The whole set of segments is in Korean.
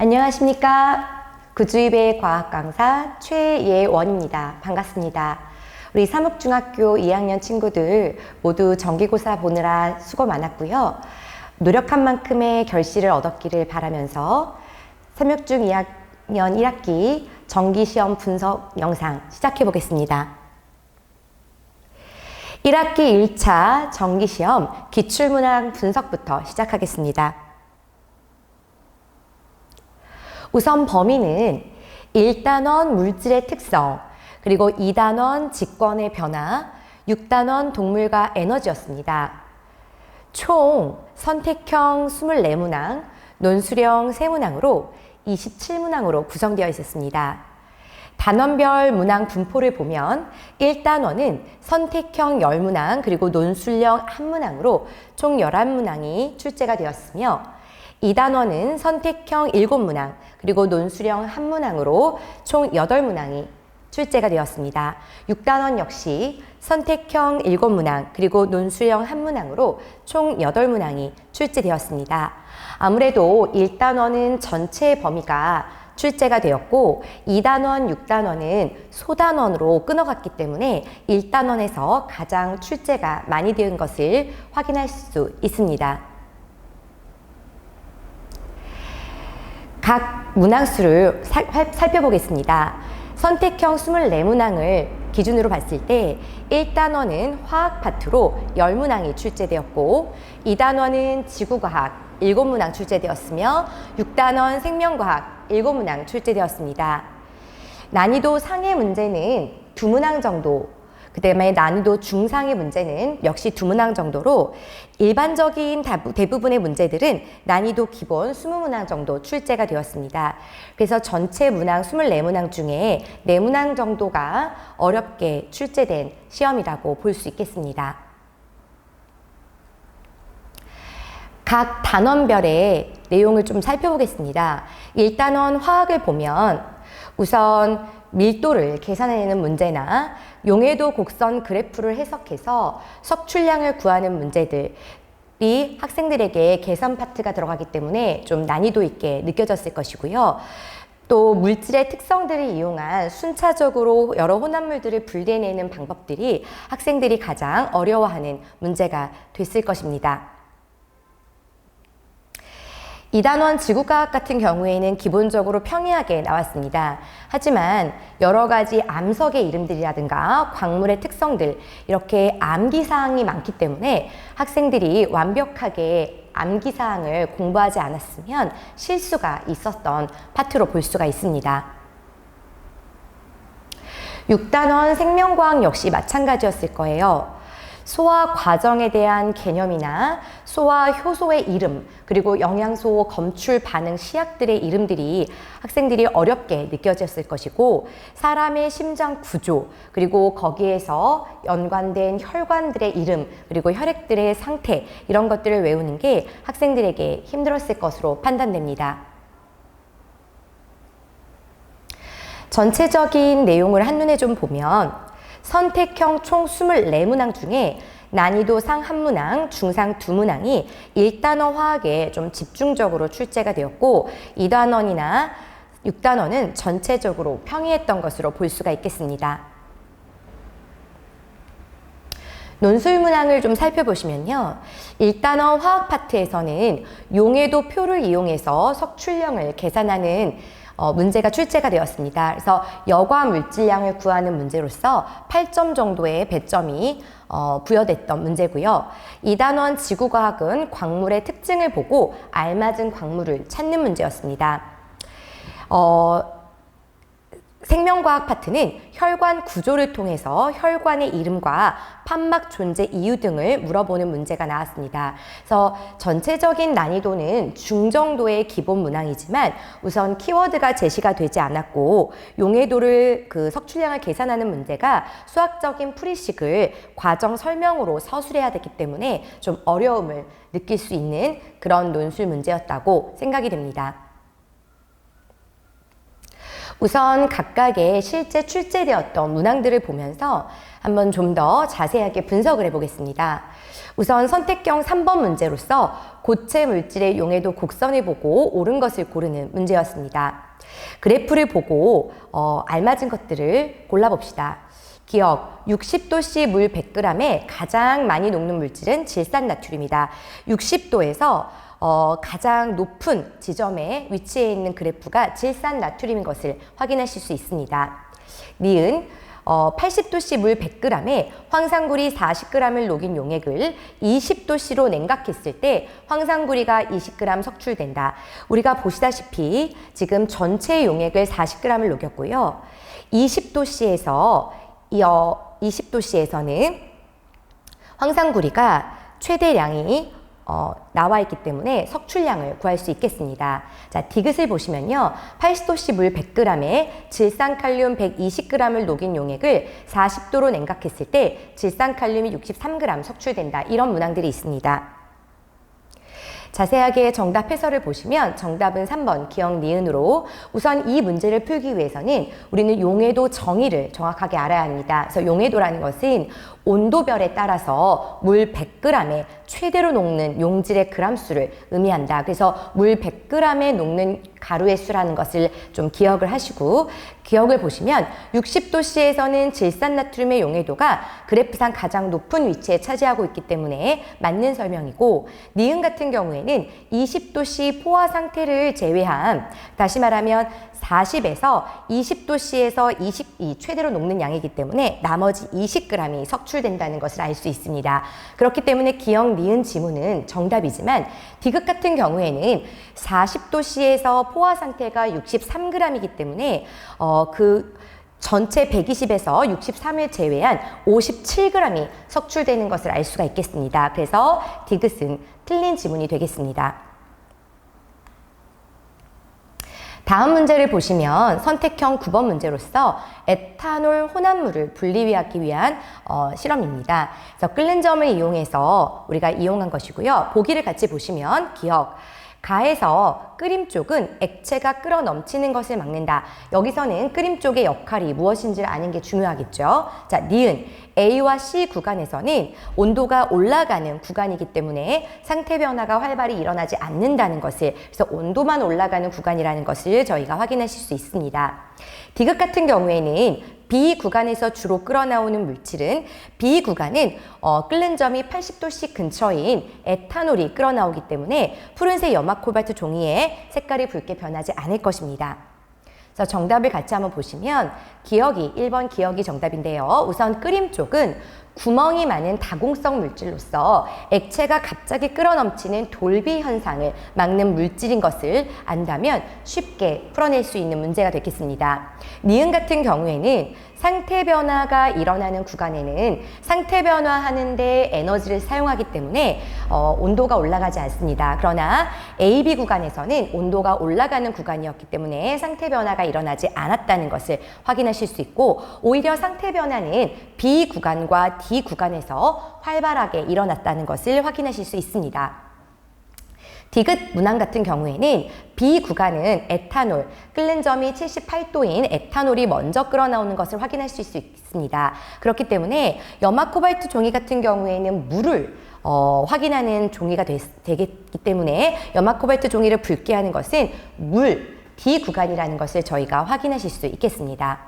안녕하십니까. 구주입의 과학 강사 최예원입니다. 반갑습니다. 우리 삼흑중학교 2학년 친구들 모두 정기고사 보느라 수고 많았고요. 노력한 만큼의 결실을 얻었기를 바라면서 삼육중 2학년 1학기 정기시험 분석 영상 시작해 보겠습니다. 1학기 1차 정기시험 기출문항 분석부터 시작하겠습니다. 우선 범위는 1단원 물질의 특성, 그리고 2단원 직권의 변화, 6단원 동물과 에너지였습니다. 총 선택형 24문항, 논술형 3문항으로 27문항으로 구성되어 있었습니다. 단원별 문항 분포를 보면 1단원은 선택형 10문항, 그리고 논술형 1문항으로 총 11문항이 출제가 되었으며 2단원은 선택형 7문항, 그리고 논술형 1문항으로 총 8문항이 출제가 되었습니다. 6단원 역시 선택형 7문항, 그리고 논술형 1문항으로 총 8문항이 출제되었습니다. 아무래도 1단원은 전체 범위가 출제가 되었고 2단원, 6단원은 소단원으로 끊어갔기 때문에 1단원에서 가장 출제가 많이 된 것을 확인할 수 있습니다. 각 문항수를 살펴보겠습니다. 선택형 24문항을 기준으로 봤을 때 1단원은 화학 파트로 10문항이 출제되었고 2단원은 지구과학 7문항 출제되었으며 6단원 생명과학 7문항 출제되었습니다. 난이도 상의 문제는 2문항 정도, 그 다음에 난이도 중상의 문제는 역시 2문항 정도로 일반적인 대부분의 문제들은 난이도 기본 20문항 정도 출제가 되었습니다. 그래서 전체 문항 24문항 중에 4문항 정도가 어렵게 출제된 시험이라고 볼 수 있겠습니다. 각 단원별의 내용을 좀 살펴보겠습니다. 1단원 화학을 보면 우선 밀도를 계산해내는 문제나 용해도 곡선 그래프를 해석해서 석출량을 구하는 문제들이 학생들에게 계산 파트가 들어가기 때문에 좀 난이도 있게 느껴졌을 것이고요. 또 물질의 특성들을 이용한 순차적으로 여러 혼합물들을 분리해내는 방법들이 학생들이 가장 어려워하는 문제가 됐을 것입니다. 2단원 지구과학 같은 경우에는 기본적으로 평이하게 나왔습니다. 하지만 여러 가지 암석의 이름들이라든가 광물의 특성들, 이렇게 암기사항이 많기 때문에 학생들이 완벽하게 암기사항을 공부하지 않았으면 실수가 있었던 파트로 볼 수가 있습니다. 6단원 생명과학 역시 마찬가지였을 거예요. 소화 과정에 대한 개념이나 소화 효소의 이름, 그리고 영양소 검출 반응 시약들의 이름들이 학생들이 어렵게 느껴졌을 것이고 사람의 심장 구조, 그리고 거기에서 연관된 혈관들의 이름, 그리고 혈액들의 상태, 이런 것들을 외우는 게 학생들에게 힘들었을 것으로 판단됩니다. 전체적인 내용을 한눈에 좀 보면 선택형 총 24문항 중에 난이도 상 1문항, 중상 2문항이 1단원 화학에 좀 집중적으로 출제가 되었고 2단원이나 6단원은 전체적으로 평이했던 것으로 볼 수가 있겠습니다. 논술문항을 좀 살펴보시면요. 1단원 화학 파트에서는 용해도 표를 이용해서 석출량을 계산하는 문제가 출제가 되었습니다. 그래서 여과 물질량을 구하는 문제로서 8점 정도의 배점이 부여됐던 문제고요. 2단원 지구과학은 광물의 특징을 보고 알맞은 광물을 찾는 문제였습니다. 생명과학 파트는 혈관 구조를 통해서 혈관의 이름과 판막 존재 이유 등을 물어보는 문제가 나왔습니다. 그래서 전체적인 난이도는 중정도의 기본 문항이지만 우선 키워드가 제시가 되지 않았고 용해도를 석출량을 계산하는 문제가 수학적인 풀이식을 과정 설명으로 서술해야 되기 때문에 좀 어려움을 느낄 수 있는 그런 논술 문제였다고 생각이 됩니다. 우선 각각의 실제 출제되었던 문항들을 보면서 한번 좀 더 자세하게 분석을 해보겠습니다. 우선 선택형 3번 문제로서 고체 물질의 용해도 곡선을 보고 옳은 것을 고르는 문제였습니다. 그래프를 보고 알맞은 것들을 골라봅시다. 기억, 60도씨 물 100g에 가장 많이 녹는 물질은 질산나트륨이다. 60도에서 가장 높은 지점에 위치해 있는 그래프가 질산나트륨인 것을 확인하실 수 있습니다. 니은, 80도씨 물 100g에 황산구리 40g을 녹인 용액을 20도씨로 냉각했을 때 황산구리가 20g 석출된다. 우리가 보시다시피 지금 전체 용액을 40g을 녹였고요. 20도씨에서는 황산구리가 최대량이 나와 있기 때문에 석출량을 구할 수 있겠습니다. 자, 디귿을 보시면요. 80도씨 물 100g에 질산칼륨 120g을 녹인 용액을 40도로 냉각했을 때 질산칼륨이 63g 석출된다. 이런 문항들이 있습니다. 자세하게 정답 해설을 보시면 정답은 3번 기억 니은으로 우선 이 문제를 풀기 위해서는 우리는 용해도 정의를 정확하게 알아야 합니다. 그래서 용해도라는 것은 온도별에 따라서 물 100g에 최대로 녹는 용질의 그람수를 의미한다. 그래서 물 100g에 녹는 가루의 수라는 것을 좀 기억을 하시고 기억을 보시면 60도씨에서는 질산나트륨의 용해도가 그래프상 가장 높은 위치에 차지하고 있기 때문에 맞는 설명이고 니은 같은 경우에는 20도씨 포화 상태를 제외한 다시 말하면 40에서 20도씨에서 22 최대로 녹는 양이기 때문에 나머지 20g이 석출된다는 것을 알 수 있습니다. 그렇기 때문에 기억 니은 지문은 정답이지만 디귿 같은 경우에는 40도씨에서 포화 상태가 63g이기 때문에 그 전체 120에서 63을 제외한 57g이 석출되는 것을 알 수가 있겠습니다. 그래서 디귿은 틀린 지문이 되겠습니다. 다음 문제를 보시면 선택형 9번 문제로서 에탄올 혼합물을 분리하기 위한 실험입니다. 그래서 끓는 점을 이용해서 우리가 이용한 것이고요. 보기를 같이 보시면 기억, 가에서 끓임 쪽은 액체가 끓어 넘치는 것을 막는다. 여기서는 끓임 쪽의 역할이 무엇인지를 아는 게 중요하겠죠. 자, 니은, A와 C 구간에서는 온도가 올라가는 구간이기 때문에 상태 변화가 활발히 일어나지 않는다는 것을, 그래서 온도만 올라가는 구간이라는 것을 저희가 확인하실 수 있습니다. 디귿 같은 경우에는 B 구간에서 주로 끓어나오는 물질은 B 구간은 끓는 점이 80도씨 근처인 에탄올이 끓어나오기 때문에 푸른색 염화 코발트 종이의 색깔이 붉게 변하지 않을 것입니다. 그래서 정답을 같이 한번 보시면 기억이 1번 기억이 정답인데요. 우선 끓임 쪽은 구멍이 많은 다공성 물질로서 액체가 갑자기 끓어넘치는 돌비 현상을 막는 물질인 것을 안다면 쉽게 풀어낼 수 있는 문제가 되겠습니다. 니은 같은 경우에는 상태 변화가 일어나는 구간에는 상태 변화하는데 에너지를 사용하기 때문에 온도가 올라가지 않습니다. 그러나 AB 구간에서는 온도가 올라가는 구간이었기 때문에 상태 변화가 일어나지 않았다는 것을 확인하실 수 있고 오히려 상태 변화는 B 구간과 D 구간에서 활발하게 일어났다는 것을 확인하실 수 있습니다. 디귿 문항 같은 경우에는 B 구간은 에탄올, 끓는 점이 78도인 에탄올이 먼저 끓어나오는 것을 확인하실 수 있습니다. 그렇기 때문에 염화 코발트 종이 같은 경우에는 물을 확인하는 종이가 되겠기 때문에 염화 코발트 종이를 붉게 하는 것은 물, D 구간이라는 것을 저희가 확인하실 수 있겠습니다.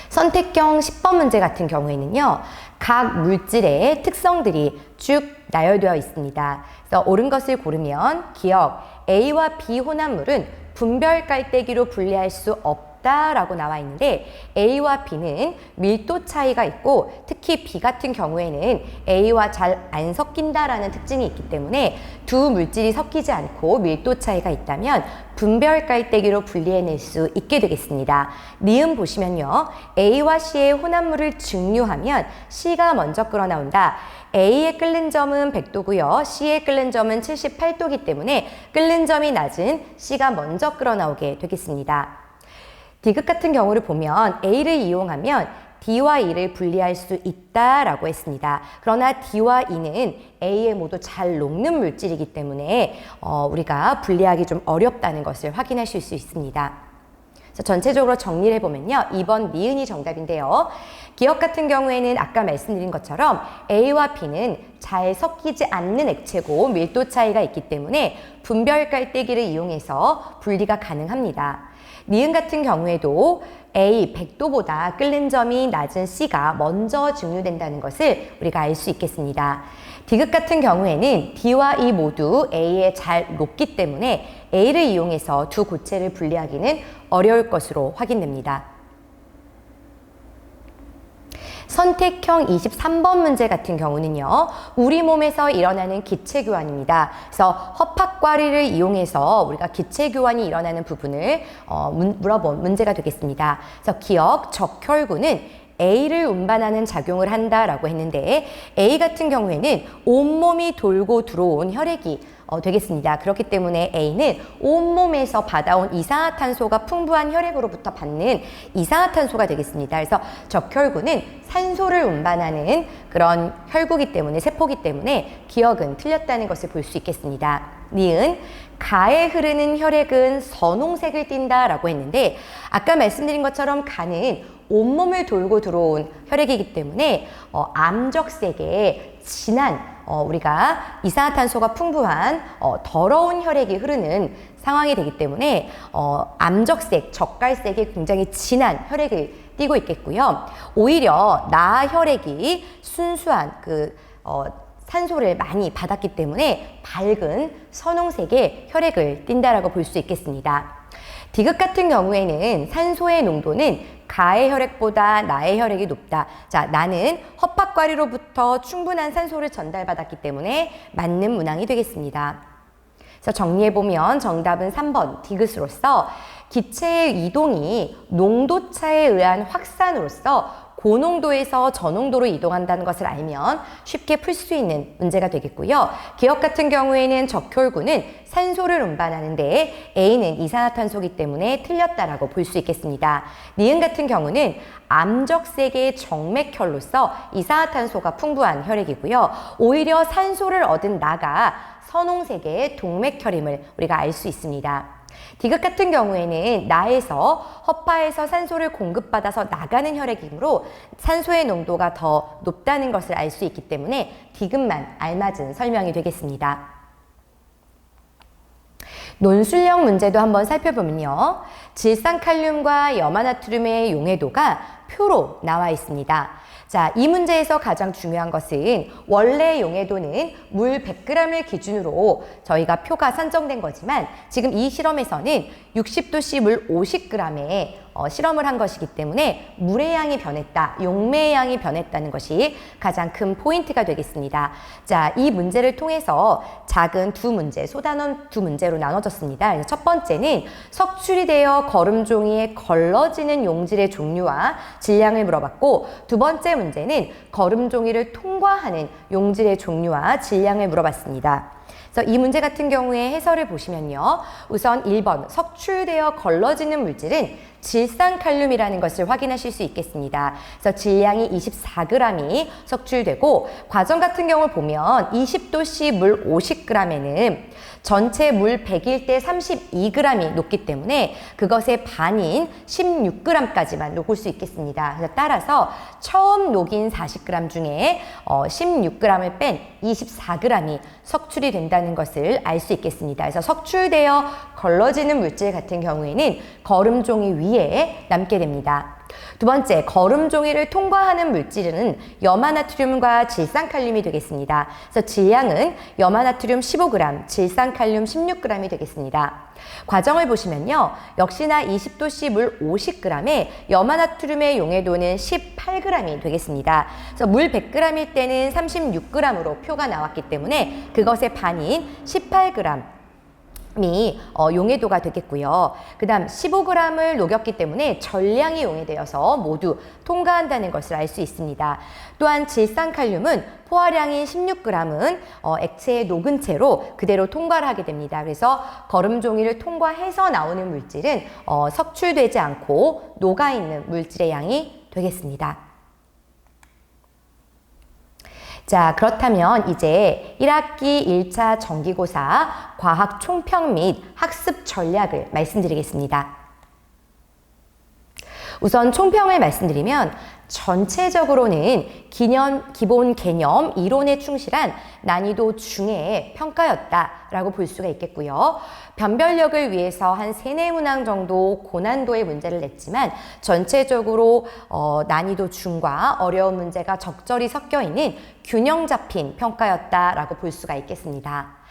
선택형 10번 문제 같은 경우에는요. 각 물질의 특성들이 쭉 나열되어 있습니다. 그래서 옳은 것을 고르면 기억, A와 B 혼합물은 분별 깔때기로 분리할 수 없다라고 나와 있는데 A와 B는 밀도 차이가 있고 특히 B 같은 경우에는 A와 잘 안 섞인다라는 특징이 있기 때문에 두 물질이 섞이지 않고 밀도 차이가 있다면 분별 깔때기로 분리해낼 수 있게 되겠습니다. 니은 보시면요. A와 C의 혼합물을 증류하면 C가 먼저 끓어나온다. A의 끓는 점은 100도고요. C의 끓는 점은 78도이기 때문에 끓는 점이 낮은 C가 먼저 끓어나오게 되겠습니다. 디귿 같은 경우를 보면 A를 이용하면 D와 E를 분리할 수 있다라고 했습니다. 그러나 D와 E는 A에 모두 잘 녹는 물질이기 때문에 우리가 분리하기 좀 어렵다는 것을 확인하실 수 있습니다. 그래서 전체적으로 정리를 해보면요. 2번 니은이 정답인데요. 기억 같은 경우에는 아까 말씀드린 것처럼 A와 B는 잘 섞이지 않는 액체고 밀도 차이가 있기 때문에 분별 깔때기를 이용해서 분리가 가능합니다. 니은 같은 경우에도 A 100도보다 끓는 점이 낮은 C가 먼저 증류된다는 것을 우리가 알 수 있겠습니다. 디귿 같은 경우에는 D와 E 모두 A에 잘 녹기 때문에 A를 이용해서 두 고체를 분리하기는 어려울 것으로 확인됩니다. 선택형 23번 문제 같은 경우는요. 우리 몸에서 일어나는 기체 교환입니다. 그래서 허팝과리를 이용해서 우리가 기체 교환이 일어나는 부분을 물어본 문제가 되겠습니다. 그래서 기억, 적혈구는 A를 운반하는 작용을 한다라고 했는데 A 같은 경우에는 온몸이 돌고 들어온 혈액이 되겠습니다. 그렇기 때문에 A는 온몸에서 받아온 이산화탄소가 풍부한 혈액으로부터 받는 이산화탄소가 되겠습니다. 그래서 적혈구는 산소를 운반하는 그런 혈구기 때문에 세포기 때문에 기억은 틀렸다는 것을 볼 수 있겠습니다. 니은 가에 흐르는 혈액은 선홍색을 띈다라고 했는데 아까 말씀드린 것처럼 가는 온몸을 돌고 들어온 혈액이기 때문에 암적색의 진한 우리가 이산화탄소가 풍부한 더러운 혈액이 흐르는 상황이 되기 때문에 암적색, 적갈색의 굉장히 진한 혈액을 띠고 있겠고요. 오히려 나 혈액이 순수한 산소를 많이 받았기 때문에 밝은 선홍색의 혈액을 띈다라고 볼 수 있겠습니다. 디귿 같은 경우에는 산소의 농도는 가의 혈액보다 나의 혈액이 높다. 자, 나는 허팝과리로부터 충분한 산소를 전달받았기 때문에 맞는 문항이 되겠습니다. 그래서 정리해보면 정답은 3번 디귿으로서 기체의 이동이 농도차에 의한 확산으로서 고농도에서 저농도로 이동한다는 것을 알면 쉽게 풀 수 있는 문제가 되겠고요. 기억 같은 경우에는 적혈구는 산소를 운반하는데 A는 이산화탄소이기 때문에 틀렸다라고 볼 수 있겠습니다. 니은 같은 경우는 암적색의 정맥혈로서 이산화탄소가 풍부한 혈액이고요. 오히려 산소를 얻은 나가 선홍색의 동맥혈임을 우리가 알 수 있습니다. 디귿 같은 경우에는 나에서 허파에서 산소를 공급받아서 나가는 혈액이므로 산소의 농도가 더 높다는 것을 알 수 있기 때문에 디귿만 알맞은 설명이 되겠습니다. 논술형 문제도 한번 살펴보면요. 질산칼륨과 염화나트륨의 용해도가 표로 나와 있습니다. 자, 이 문제에서 가장 중요한 것은 원래 용해도는 물 100g을 기준으로 저희가 표가 산정된 거지만 지금 이 실험에서는 60도씨 물 50g에 실험을 한 것이기 때문에 물의 양이 변했다, 용매의 양이 변했다는 것이 가장 큰 포인트가 되겠습니다. 자, 이 문제를 통해서 작은 두 문제, 소단원 두 문제로 나눠졌습니다. 첫 번째는 석출이 되어 거름종이에 걸러지는 용질의 종류와 질량을 물어봤고, 두 번째 문제는 거름종이를 통과하는 용질의 종류와 질량을 물어봤습니다. 그래서 이 문제 같은 경우에 해설을 보시면요. 우선 1번 석출되어 걸러지는 물질은 질산칼륨이라는 것을 확인하실 수 있겠습니다. 그래서 질량이 24g이 석출되고 과정 같은 경우를 보면 20도씨 물 50g에는 전체 물 100일 때 32g이 녹기 때문에 그것의 반인 16g까지만 녹을 수 있겠습니다. 그래서 따라서 처음 녹인 40g 중에 16g을 뺀 24g이 석출이 된다는 것을 알 수 있겠습니다. 그래서 석출되어 걸러지는 물질 같은 경우에는 거름종이 위에 남게 됩니다. 두 번째, 거름종이를 통과하는 물질은 염화나트륨과 질산칼륨이 되겠습니다. 그래서 질량은 염화나트륨 15g, 질산칼륨 16g이 되겠습니다. 과정을 보시면요. 역시나 20도씨 물 50g에 염화나트륨의 용해도는 18g이 되겠습니다. 그래서 물 100g일 때는 36g으로 표가 나왔기 때문에 그것의 반인 18g 이 용해도가 되겠고요. 그 다음 15g을 녹였기 때문에 전량이 용해되어서 모두 통과한다는 것을 알 수 있습니다. 또한 질산칼륨은 포화량인 16g은 액체에 녹은 채로 그대로 통과를 하게 됩니다. 그래서 거름종이를 통과해서 나오는 물질은 석출되지 않고 녹아있는 물질의 양이 되겠습니다. 자, 그렇다면 이제 1학기 1차 정기고사 과학 총평 및 학습 전략을 말씀드리겠습니다. 우선 총평을 말씀드리면 전체적으로는 기본 개념 이론에 충실한 난이도 중의 평가였다라고 볼 수가 있겠고요. 변별력을 위해서 한 3-4문항 정도 고난도의 문제를 냈지만 전체적으로 난이도 중과 어려운 문제가 적절히 섞여 있는 균형 잡힌 평가였다라고 볼 수가 있겠습니다.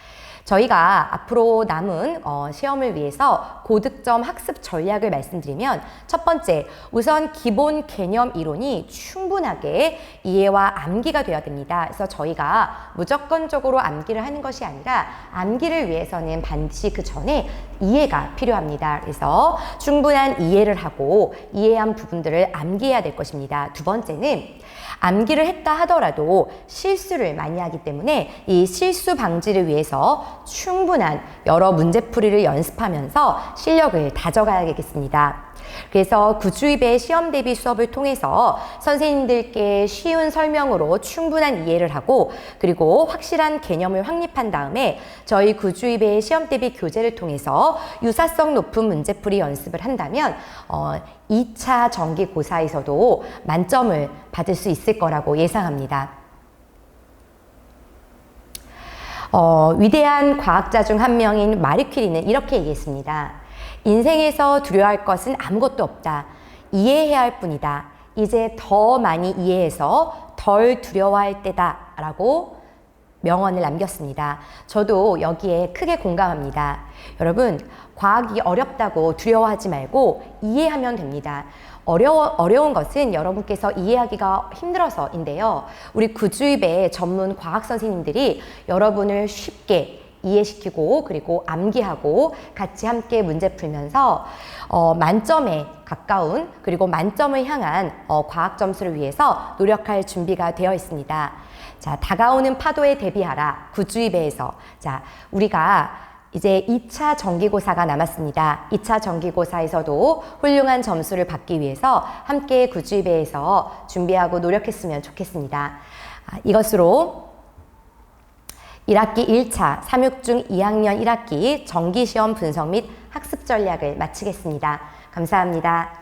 저희가 앞으로 남은 시험을 위해서 고득점 학습 전략을 말씀드리면 첫 번째, 우선 기본 개념 이론이 충분하게 이해와 암기가 되어야 됩니다. 그래서 저희가 무조건적으로 암기를 하는 것이 아니라 암기를 위해서는 반드시 그 전에 이해가 필요합니다. 그래서 충분한 이해를 하고 이해한 부분들을 암기해야 될 것입니다. 두 번째는 암기를 했다 하더라도 실수를 많이 하기 때문에 이 실수 방지를 위해서 충분한 여러 문제풀이를 연습하면서 실력을 다져가야겠습니다. 그래서 구주입의 시험 대비 수업을 통해서 선생님들께 쉬운 설명으로 충분한 이해를 하고 그리고 확실한 개념을 확립한 다음에 저희 구주입의 시험 대비 교재를 통해서 유사성 높은 문제풀이 연습을 한다면 2차 정기고사에서도 만점을 받을 수 있을 거라고 예상합니다. 위대한 과학자 중 한 명인 마리 퀴리는 이렇게 얘기했습니다. 인생에서 두려워할 것은 아무것도 없다. 이해해야 할 뿐이다. 이제 더 많이 이해해서 덜 두려워할 때다. 라고 명언을 남겼습니다. 저도 여기에 크게 공감합니다. 여러분, 과학이 어렵다고 두려워하지 말고 이해하면 됩니다. 어려운 것은 여러분께서 이해하기가 힘들어서인데요. 우리 구주입의 전문 과학 선생님들이 여러분을 쉽게 이해시키고 그리고 암기하고 같이 함께 문제 풀면서 만점에 가까운 그리고 만점을 향한 과학 점수를 위해서 노력할 준비가 되어 있습니다. 자, 다가오는 파도에 대비하라. 구주입에서 자, 우리가 이제 2차 정기고사가 남았습니다. 2차 정기고사에서도 훌륭한 점수를 받기 위해서 함께 구주입에서 준비하고 노력했으면 좋겠습니다. 이것으로 1학기 1차 3.6중 2학년 1학기 정기시험 분석 및 학습 전략을 마치겠습니다. 감사합니다.